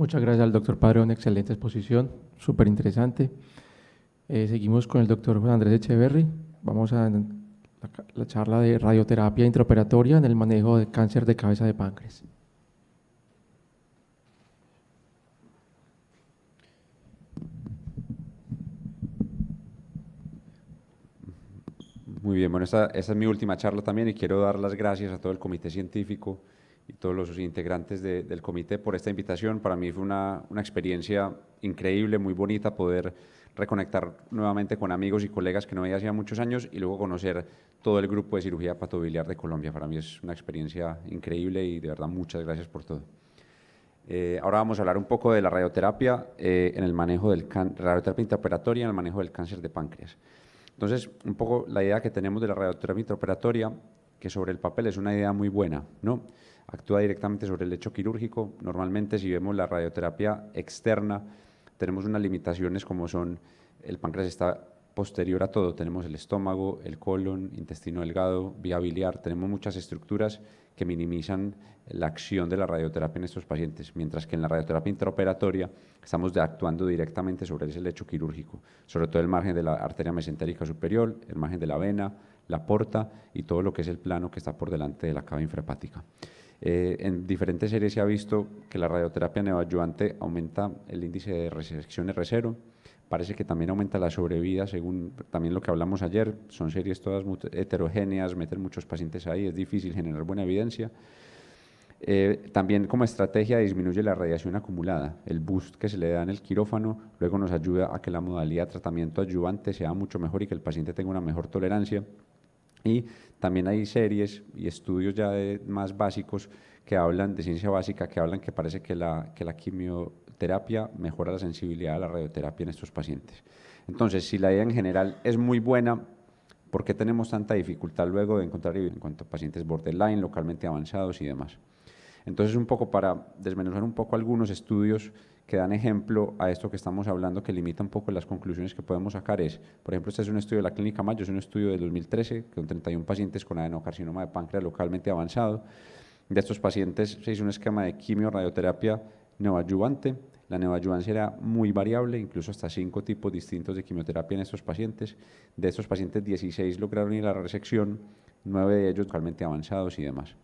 Muchas gracias al doctor Padrón, excelente exposición, súper interesante. Seguimos con el doctor Juan Andrés Echeverry. Vamos a la charla de radioterapia intraoperatoria en el manejo de cáncer de cabeza de páncreas. Muy bien, bueno, esta es mi última charla también y quiero dar las gracias a todo el comité científico y todos los integrantes del comité por esta invitación. Para mí fue una experiencia increíble, muy bonita poder reconectar nuevamente con amigos y colegas que no veía hacía muchos años y luego conocer todo el grupo de cirugía hepatobiliar de Colombia. Para mí es una experiencia increíble y de verdad muchas gracias por todo. Ahora vamos a hablar un poco de la radioterapia en el manejo del radioterapia intraoperatoria en el manejo del cáncer de páncreas. Entonces, un poco la idea que tenemos de la radioterapia intraoperatoria, que sobre el papel es una idea muy buena, ¿no? Actúa directamente sobre el lecho quirúrgico. Normalmente, si vemos la radioterapia externa, tenemos unas limitaciones como son el páncreas está posterior a todo, tenemos el estómago, el colon, intestino delgado, vía biliar, tenemos muchas estructuras que minimizan la acción de la radioterapia en estos pacientes, mientras que en la radioterapia intraoperatoria estamos actuando directamente sobre ese lecho quirúrgico, sobre todo el margen de la arteria mesentérica superior, el margen de la vena, la porta y todo lo que es el plano que está por delante de la cava infrahepática. En diferentes series se ha visto que la radioterapia neoadyuvante aumenta el índice de resección R0, parece que también aumenta la sobrevida, según también lo que hablamos ayer, son series todas heterogéneas, meten muchos pacientes ahí, es difícil generar buena evidencia. También como estrategia disminuye la radiación acumulada, el boost que se le da en el quirófano, luego nos ayuda a que la modalidad de tratamiento adyuvante sea mucho mejor y que el paciente tenga una mejor tolerancia. Y también hay series y estudios ya más básicos que hablan de ciencia básica, que hablan que parece que la quimioterapia mejora la sensibilidad a la radioterapia en estos pacientes. Entonces, si la idea en general es muy buena, ¿por qué tenemos tanta dificultad luego de encontrar en cuanto a pacientes borderline, localmente avanzados y demás? Entonces, un poco para desmenuzar un poco algunos estudios que dan ejemplo a esto que estamos hablando, que limita un poco las conclusiones que podemos sacar es, por ejemplo, este es un estudio de la Clínica Mayo, es un estudio de 2013, con 31 pacientes con adenocarcinoma de páncreas localmente avanzado. De estos pacientes se hizo un esquema de quimio-radioterapia neoadyuvante. La neoadyuvancia era muy variable, incluso hasta 5 tipos distintos de quimioterapia en estos pacientes. De estos pacientes, 16 lograron ir a la resección, 9 de ellos localmente avanzados y demás.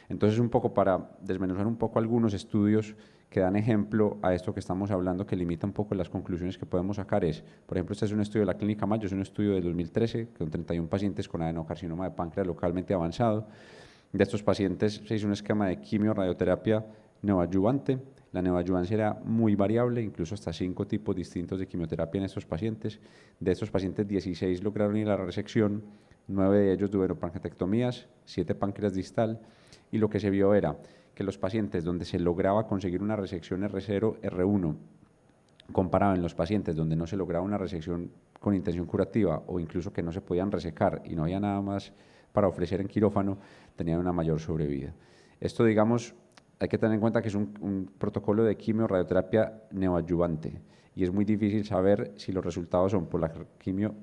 Entonces, un poco para desmenuzar un poco algunos estudios que dan ejemplo a esto que estamos hablando, que limita un poco las conclusiones que podemos sacar es, por ejemplo, este es un estudio de la Clínica Mayo, es un estudio de 2013, con 31 pacientes con adenocarcinoma de páncreas localmente avanzado. De estos pacientes se hizo un esquema de quimio-radioterapia neoadyuvante. La neoadyuvancia era muy variable, incluso hasta 5 tipos distintos de quimioterapia en estos pacientes. De estos pacientes, 16 lograron ir a la resección, 9 de ellos tuvieron pancreatectomías, 7 páncreas distal, y lo que se vio era que los pacientes donde se lograba conseguir una resección R0, R1, comparado en los pacientes donde no se lograba una resección con intención curativa o incluso que no se podían resecar y no había nada más para ofrecer en quirófano, tenían una mayor sobrevida. Esto, digamos, hay que tener en cuenta que es un protocolo de quimio-radioterapia neoadyuvante y es muy difícil saber si los resultados son por la quimio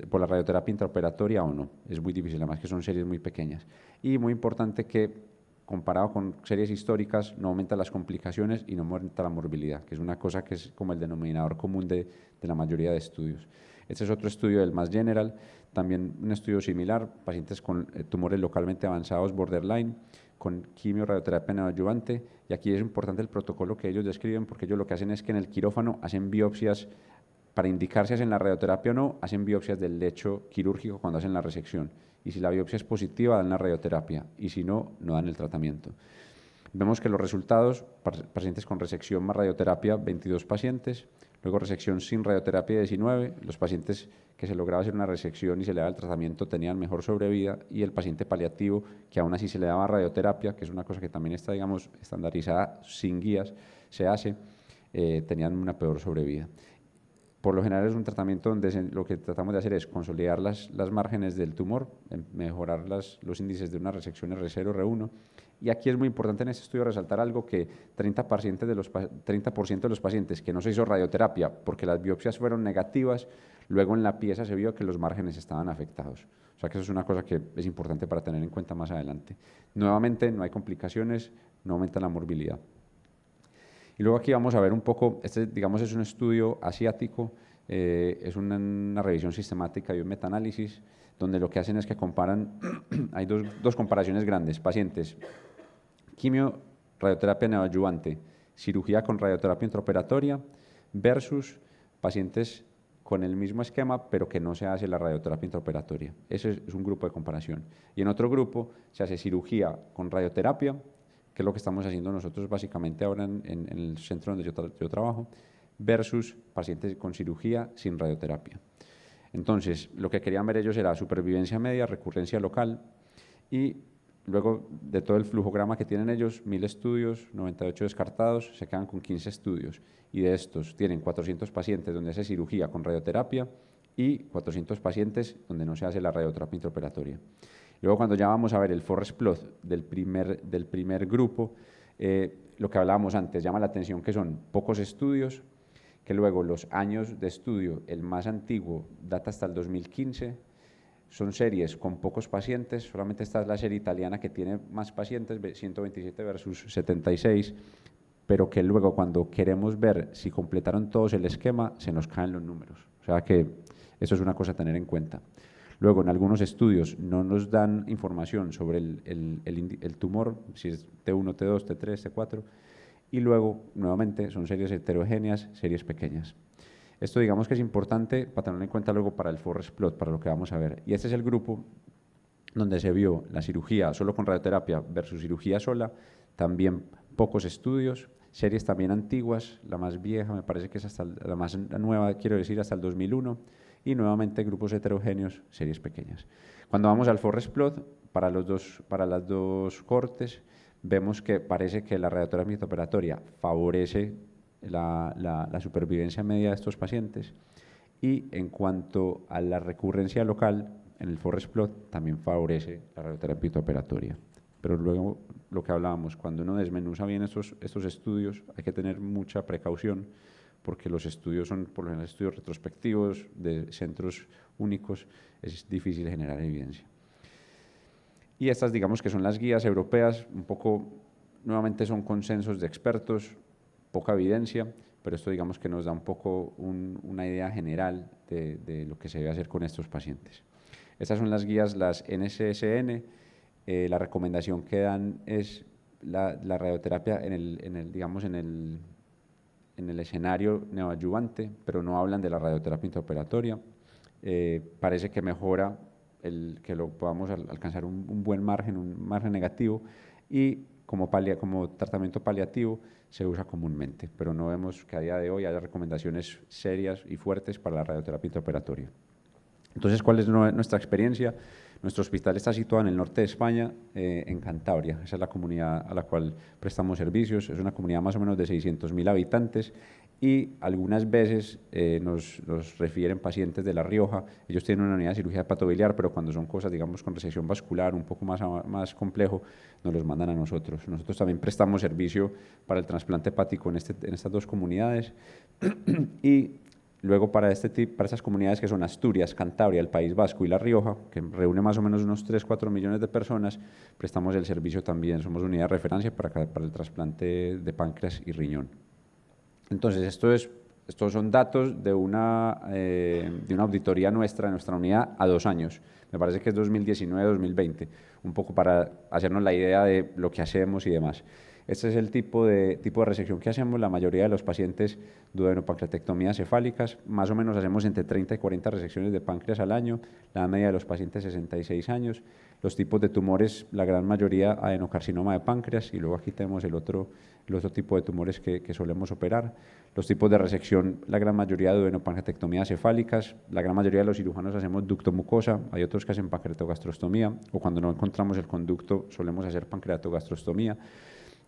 por la radioterapia intraoperatoria o no. Es muy difícil, además que son series muy pequeñas. Y muy importante que, comparado con series históricas, no aumenta las complicaciones y no aumenta la morbilidad, que es una cosa que es como el denominador común de la mayoría de estudios. Este es otro estudio del Mass General, también un estudio similar, pacientes con tumores localmente avanzados borderline, con quimio-radioterapia neoadyuvante, y aquí es importante el protocolo que ellos describen, porque ellos lo que hacen es que en el quirófano hacen biopsias para indicar si hacen la radioterapia o no, hacen biopsias del lecho quirúrgico cuando hacen la resección. Y si la biopsia es positiva, dan la radioterapia. Y si no, no dan el tratamiento. Vemos que los resultados, pacientes con resección más radioterapia, 22 pacientes. Luego resección sin radioterapia, 19. Los pacientes que se lograba hacer una resección y se le daba el tratamiento tenían mejor sobrevida. Y el paciente paliativo, que aún así se le daba radioterapia, que es una cosa que también está, digamos, estandarizada sin guías, se hace, tenían una peor sobrevida. Por lo general es un tratamiento donde lo que tratamos de hacer es consolidar las márgenes del tumor, mejorar los índices de una resección R0, R1. Y aquí es muy importante en este estudio resaltar algo que 30% de los pacientes que no se hizo radioterapia porque las biopsias fueron negativas, luego en la pieza se vio que los márgenes estaban afectados. O sea que eso es una cosa que es importante para tener en cuenta más adelante. Nuevamente, no hay complicaciones, no aumenta la morbilidad. Y luego aquí vamos a ver un poco, este digamos es un estudio asiático, es una revisión sistemática y un metaanálisis, donde lo que hacen es que comparan, hay dos comparaciones grandes, pacientes, quimio, radioterapia neoadyuvante, cirugía con radioterapia intraoperatoria versus pacientes con el mismo esquema, pero que no se hace la radioterapia intraoperatoria. Ese es un grupo de comparación. Y en otro grupo se hace cirugía con radioterapia, que es lo que estamos haciendo nosotros básicamente ahora en el centro donde yo trabajo, versus pacientes con cirugía sin radioterapia. Entonces, lo que querían ver ellos era supervivencia media, recurrencia local, y luego de todo el flujograma que tienen ellos, 1000 estudios, 98 descartados, se quedan con 15 estudios, y de estos tienen 400 pacientes donde se hace cirugía con radioterapia y 400 pacientes donde no se hace la radioterapia intraoperatoria. Luego, cuando ya vamos a ver el forest plot del primer grupo, lo que hablábamos antes, llama la atención que son pocos estudios, que luego los años de estudio, el más antiguo data hasta el 2015, son series con pocos pacientes, solamente esta es la serie italiana que tiene más pacientes, 127 versus 76, pero que luego cuando queremos ver si completaron todos el esquema, se nos caen los números. O sea que eso es una cosa a tener en cuenta. Luego, en algunos estudios no nos dan información sobre el tumor, si es T1, T2, T3, T4, y luego, nuevamente, son series heterogéneas, series pequeñas. Esto digamos que es importante para tenerlo en cuenta luego para el forest plot, para lo que vamos a ver. Y este es el grupo donde se vio la cirugía solo con radioterapia versus cirugía sola, también pocos estudios, series también antiguas, la más vieja me parece que es hasta la más nueva, quiero decir, hasta el 2001, y nuevamente grupos heterogéneos, series pequeñas. Cuando vamos al forest plot, para las dos cortes, vemos que parece que la radioterapia intraoperatoria favorece la supervivencia media de estos pacientes, y en cuanto a la recurrencia local, en el forest plot también favorece la radioterapia intraoperatoria. Pero luego, lo que hablábamos, cuando uno desmenuza bien estos estudios, hay que tener mucha precaución, porque los estudios son, por lo general, estudios retrospectivos de centros únicos, es difícil generar evidencia. Y estas, digamos que son las guías europeas, un poco, nuevamente son consensos de expertos, poca evidencia, pero esto digamos que nos da un poco una idea general de lo que se debe hacer con estos pacientes. Estas son las guías, las NCSN, la recomendación que dan es la radioterapia en el escenario neoadyuvante, pero no hablan de la radioterapia intraoperatoria. Parece que mejora que lo podamos alcanzar un buen margen, un margen negativo, y como tratamiento paliativo se usa comúnmente, pero no vemos que a día de hoy haya recomendaciones serias y fuertes para la radioterapia intraoperatoria. Entonces, ¿cuál es nuestra experiencia? Nuestro hospital está situado en el norte de España, en Cantabria. Esa es la comunidad a la cual prestamos servicios. Es una comunidad más o menos de 600.000 habitantes, y algunas veces nos refieren pacientes de La Rioja. Ellos tienen una unidad de cirugía hepatobiliar, pero cuando son cosas, digamos, con resección vascular, un poco más complejo, nos los mandan a nosotros. Nosotros también prestamos servicio para el trasplante hepático en estas dos comunidades. Y luego para estas comunidades que son Asturias, Cantabria, el País Vasco y La Rioja, que reúne más o menos unos 3-4 millones de personas, prestamos el servicio también, somos unidad de referencia para el trasplante de páncreas y riñón. Entonces, estos son datos de una auditoría nuestra, de nuestra unidad, a 2 años. Me parece que es 2019-2020, un poco para hacernos la idea de lo que hacemos y demás. Este es el tipo de resección que hacemos. La mayoría de los pacientes duodenopancreatectomías cefálicas, más o menos hacemos entre 30 y 40 resecciones de páncreas al año, la media de los pacientes 66 años. Los tipos de tumores, la gran mayoría adenocarcinoma de páncreas, y luego aquí tenemos el otro tipo de tumores que solemos operar. Los tipos de resección, la gran mayoría de duodenopancreatectomías cefálicas, la gran mayoría de los cirujanos hacemos ductomucosa, hay otros que hacen pancreatogastrostomía, o cuando no encontramos el conducto solemos hacer pancreatogastrostomía.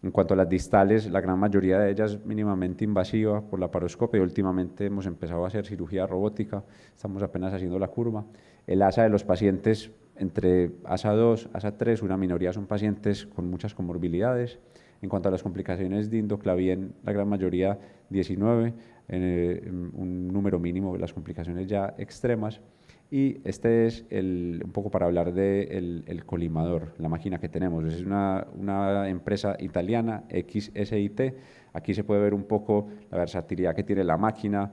En cuanto a las distales, la gran mayoría de ellas mínimamente invasiva por la laparoscopia, y últimamente hemos empezado a hacer cirugía robótica, estamos apenas haciendo la curva. El ASA de los pacientes, entre ASA 2, ASA 3, una minoría son pacientes con muchas comorbilidades. En cuanto a las complicaciones de indoclavien, la gran mayoría 19, un número mínimo de las complicaciones ya extremas. Y este es un poco para hablar de el colimador, la máquina que tenemos. Es una empresa italiana, XSIT. Aquí se puede ver un poco la versatilidad que tiene la máquina,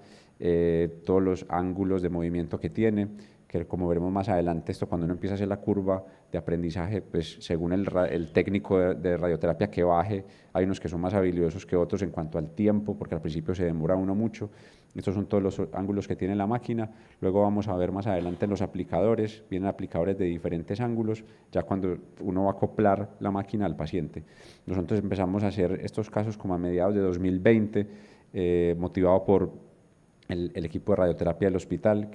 todos los ángulos de movimiento que tiene, que como veremos más adelante, esto cuando uno empieza a hacer la curva de aprendizaje, pues según el técnico de radioterapia que baje, hay unos que son más habilidosos que otros en cuanto al tiempo, porque al principio se demora uno mucho. Estos son todos los ángulos que tiene la máquina. Luego vamos a ver más adelante los aplicadores, vienen aplicadores de diferentes ángulos, ya cuando uno va a acoplar la máquina al paciente. Nosotros empezamos a hacer estos casos como a mediados de 2020, motivado por el equipo de radioterapia del hospital,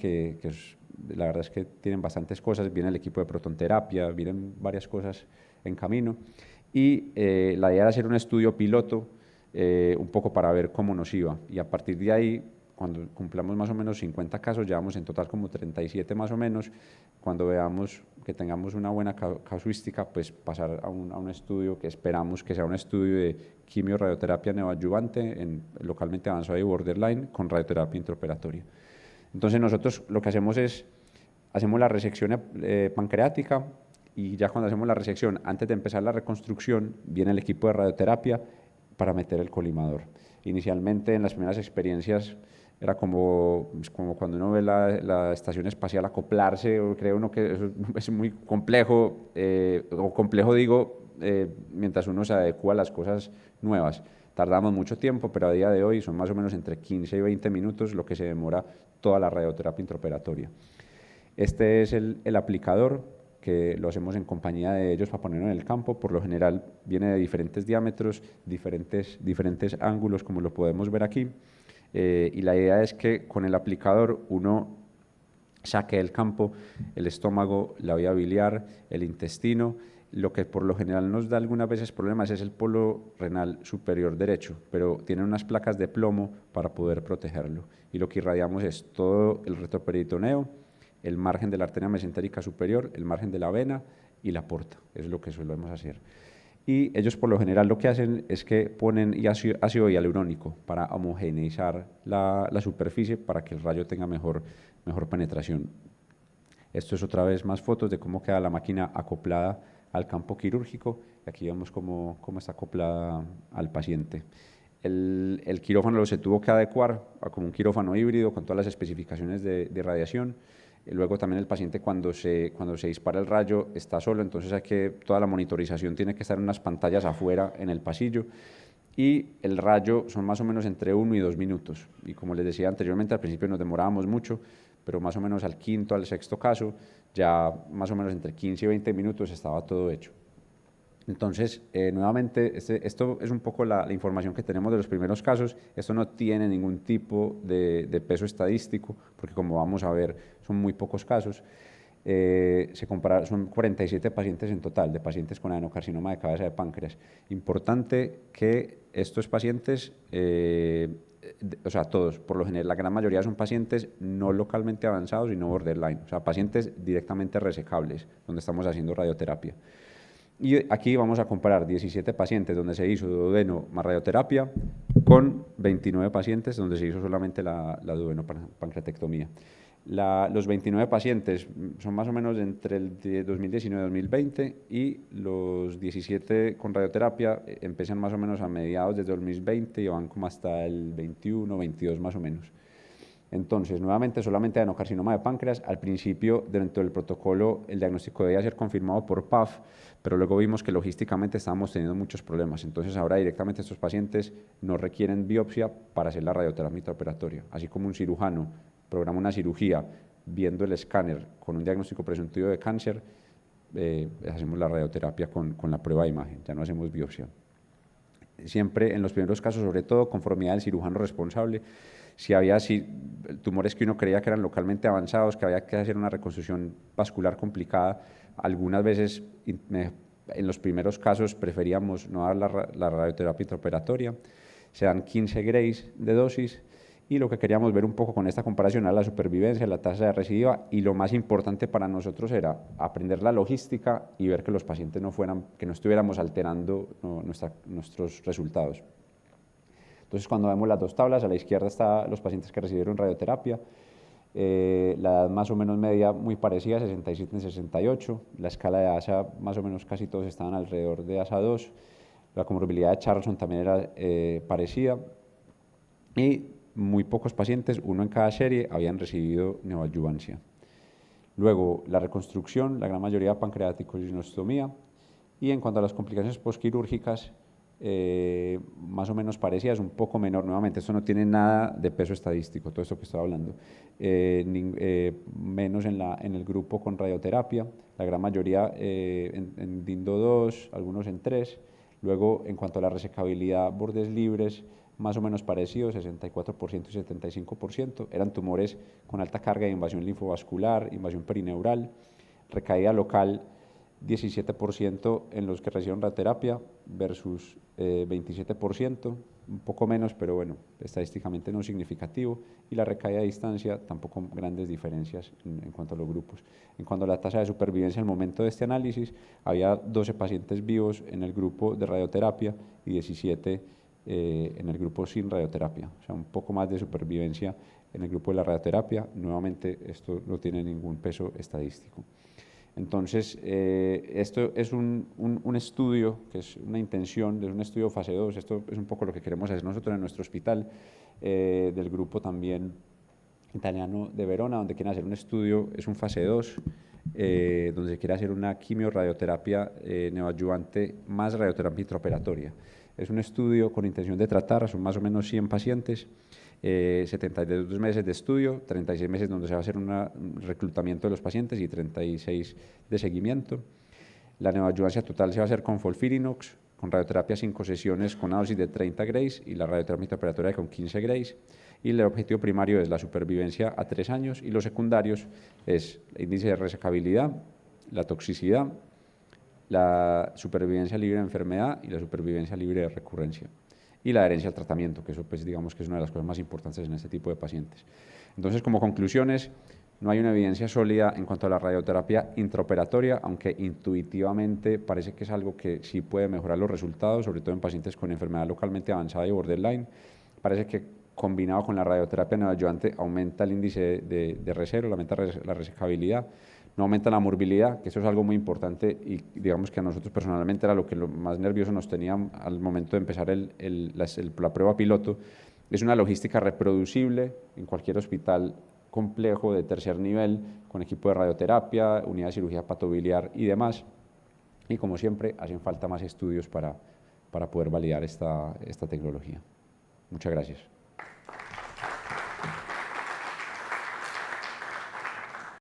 la verdad es que tienen bastantes cosas, viene el equipo de protonterapia, vienen varias cosas en camino, y la idea era hacer un estudio piloto, un poco para ver cómo nos iba, y a partir de ahí, cuando cumplamos más o menos 50 casos, llevamos en total como 37 más o menos, cuando veamos que tengamos una buena casuística, pues pasar a un estudio que esperamos que sea un estudio de quimio-radioterapia neoadyuvante localmente avanzado y borderline con radioterapia intraoperatoria. Entonces nosotros lo que hacemos es, hacemos la resección pancreática y ya cuando hacemos la resección, antes de empezar la reconstrucción, viene el equipo de radioterapia para meter el colimador. Inicialmente en las primeras experiencias era como cuando uno ve la estación espacial acoplarse, o cree uno que eso es muy complejo, o complejo digo, mientras uno se adecua a las cosas nuevas. Tardamos mucho tiempo, pero a día de hoy son más o menos entre 15 y 20 minutos lo que se demora toda la radioterapia intraoperatoria. Este es el aplicador, que lo hacemos en compañía de ellos para ponerlo en el campo. Por lo general viene de diferentes diámetros, diferentes ángulos, como lo podemos ver aquí. Y la idea es que con el aplicador uno saque del campo el estómago, la vía biliar, el intestino. Lo que por lo general nos da algunas veces problemas es el polo renal superior derecho, pero tiene unas placas de plomo para poder protegerlo. Y lo que irradiamos es todo el retroperitoneo, el margen de la arteria mesentérica superior, el margen de la vena y la porta. Es lo que solemos hacer. Y ellos por lo general lo que hacen es que ponen ácido hialurónico para homogeneizar la superficie para que el rayo tenga mejor penetración. Esto es otra vez más fotos de cómo queda la máquina acoplada al campo quirúrgico. Aquí vemos cómo está acoplada al paciente. El quirófano se tuvo que adecuar a como un quirófano híbrido con todas las especificaciones de radiación. Luego también el paciente cuando se dispara el rayo está solo, entonces toda la monitorización tiene que estar en unas pantallas afuera en el pasillo, y el rayo son más o menos entre 1 y 2 minutos. Y como les decía anteriormente, al principio nos demorábamos mucho, pero más o menos al quinto, al sexto caso, ya más o menos entre 15 y 20 minutos estaba todo hecho. Entonces, nuevamente, esto es un poco la información que tenemos de los primeros casos. Esto no tiene ningún tipo de peso estadístico, porque como vamos a ver, son muy pocos casos. Son 47 pacientes en total, de pacientes con adenocarcinoma de cabeza de páncreas. Importante que estos pacientes, o sea, todos, por lo general, la gran mayoría son pacientes no localmente avanzados y no borderline, o sea, pacientes directamente resecables, donde estamos haciendo radioterapia. Y aquí vamos a comparar 17 pacientes donde se hizo duodeno más radioterapia con 29 pacientes donde se hizo solamente la duodenopancreatectomía. Los 29 pacientes son más o menos entre el 2019 y 2020, y los 17 con radioterapia empiezan más o menos a mediados de 2020 y van como hasta el 21, 22 más o menos. Entonces, nuevamente, solamente adenocarcinoma de páncreas. Al principio, dentro del protocolo, el diagnóstico debía ser confirmado por PAF, pero luego vimos que logísticamente estábamos teniendo muchos problemas. Entonces, ahora directamente estos pacientes no requieren biopsia para hacer la radioterapia intraoperatoria. Así como un cirujano programa una cirugía viendo el escáner con un diagnóstico presuntivo de cáncer, hacemos la radioterapia con la prueba de imagen, ya no hacemos biopsia. Siempre en los primeros casos, sobre todo, conformidad del cirujano responsable. Si había tumores que uno creía que eran localmente avanzados, que había que hacer una reconstrucción vascular complicada, algunas veces en los primeros casos preferíamos no dar la radioterapia intraoperatoria. Se dan 15 grays de dosis, y lo que queríamos ver un poco con esta comparación era la supervivencia, la tasa de recidiva, y lo más importante para nosotros era aprender la logística y ver que los pacientes que no estuviéramos alterando nuestros resultados. Entonces, cuando vemos las dos tablas, a la izquierda están los pacientes que recibieron radioterapia, La edad más o menos media muy parecida, 67 en 68. La escala de ASA, más o menos casi todos estaban alrededor de ASA 2. La comorbilidad de Charlson también era parecida. Y muy pocos pacientes, uno en cada serie, habían recibido neoadyuvancia. Luego, la reconstrucción, la gran mayoría pancreático y sinostomía. Y en cuanto a las complicaciones posquirúrgicas, más o menos parecidas, un poco menor. Nuevamente, esto no tiene nada de peso estadístico, todo esto que estoy hablando. Menos en el grupo con radioterapia, la gran mayoría en DINDO 2, algunos en 3. Luego, en cuanto a la resecabilidad, bordes libres, más o menos parecidos, 64% y 75%. Eran tumores con alta carga de invasión linfovascular, invasión perineural, recaída local, 17% en los que recibieron radioterapia versus 27%, un poco menos, pero bueno, estadísticamente no significativo, y la recaída a distancia, tampoco grandes diferencias en cuanto a los grupos. En cuanto a la tasa de supervivencia al momento de este análisis, había 12 pacientes vivos en el grupo de radioterapia y 17 en el grupo sin radioterapia, o sea, un poco más de supervivencia en el grupo de la radioterapia. Nuevamente, esto no tiene ningún peso estadístico. Entonces, esto es un estudio, que es una intención, es un estudio fase 2, esto es un poco lo que queremos hacer nosotros en nuestro hospital, del grupo también italiano de Verona, donde quieren hacer un estudio, es un fase 2, donde se quiere hacer una quimio-radioterapia neoadyuvante más radioterapia intraoperatoria. Es un estudio con intención de tratar, son más o menos 100 pacientes, 72 meses de estudio, 36 meses donde se va a hacer un reclutamiento de los pacientes y 36 de seguimiento. La neoadyuvancia total se va a hacer con FOLFIRINOX, con radioterapia 5 sesiones con una dosis de 30 grays y la radioterapia intraoperatoria con 15 grays. Y el objetivo primario es la supervivencia a 3 años y los secundarios es el índice de resecabilidad, la toxicidad, la supervivencia libre de enfermedad y la supervivencia libre de recurrencia. Y la adherencia al tratamiento, que eso pues digamos que es una de las cosas más importantes en este tipo de pacientes. Entonces, como conclusiones, no hay una evidencia sólida en cuanto a la radioterapia intraoperatoria, aunque intuitivamente parece que es algo que sí puede mejorar los resultados, sobre todo en pacientes con enfermedad localmente avanzada y borderline. Parece que combinado con la radioterapia neoadyuvante aumenta el índice de resero, aumenta la resecabilidad, no aumenta la morbilidad, que eso es algo muy importante y digamos que a nosotros personalmente era lo que más nervioso nos tenía al momento de empezar la prueba piloto. Es una logística reproducible en cualquier hospital complejo de tercer nivel, con equipo de radioterapia, unidad de cirugía patobiliar y demás. Y como siempre, hacen falta más estudios para poder validar esta tecnología. Muchas gracias.